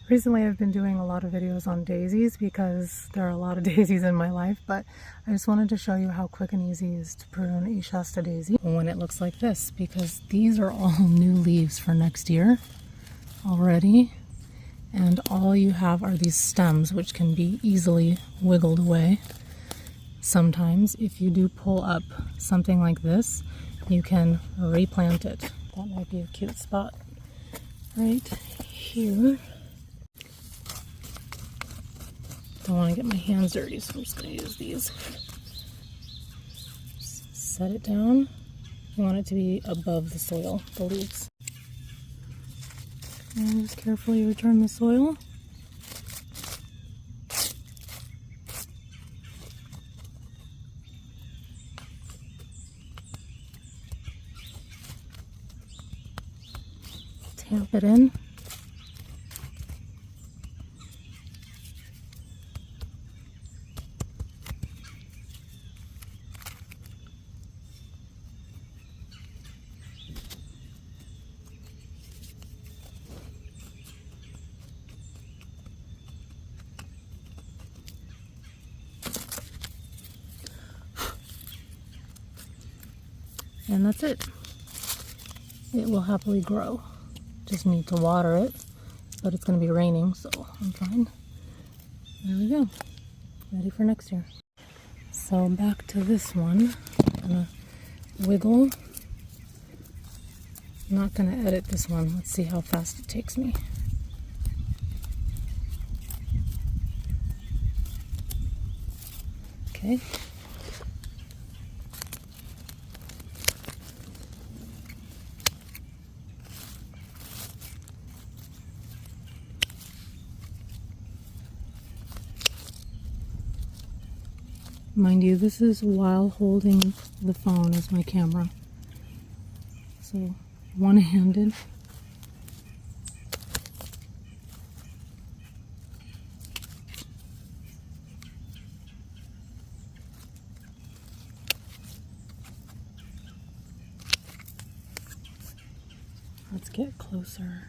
Recently I've been doing a lot of videos on daisies because there are a lot of daisies in my life, but I just wanted to show you how quick and easy it is to prune a Shasta daisy when it looks like this, because these are all new leaves for next year already, and all you have are these stems which can be easily wiggled away. Sometimes if you do pull up something like this, you can replant it. That might be a cute spot right here. Don't want to get my hands dirty, so I'm just going to use these. Just set it down. You want it to be above the soil, the leaves. And just carefully return the soil. Tamp it in. And that's it. It will happily grow. Just need to water it, but it's going to be raining, so I'm fine. There we go. Ready for next year. So back to this one. I'm going to wiggle. I'm not going to edit this one. Let's see how fast it takes me. Okay. Mind you, this is while holding the phone as my camera. So, one-handed. Let's get closer.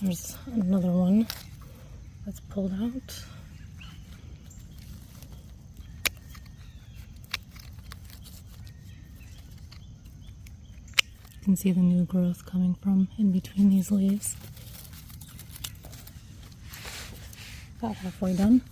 There's another one that's pulled out. You can see the new growth coming from in between these leaves. About halfway done.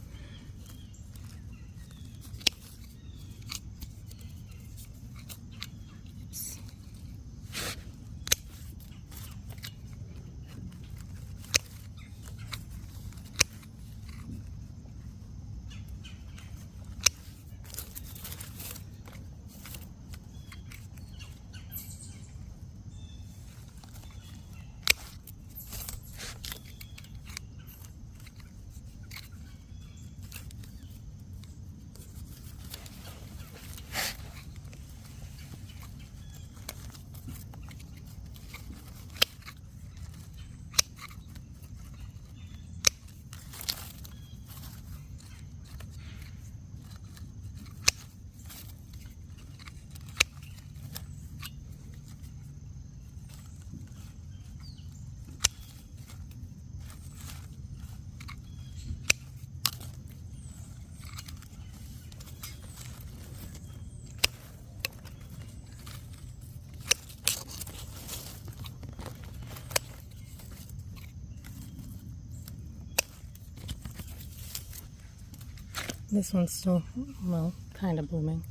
This one's still, well, kind of blooming,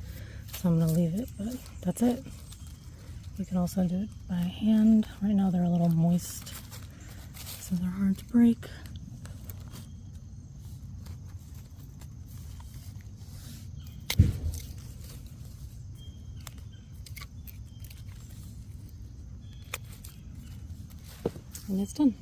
so I'm going to leave it, but that's it. You can also do it by hand. Right now they're a little moist, so they're hard to break. and it's done.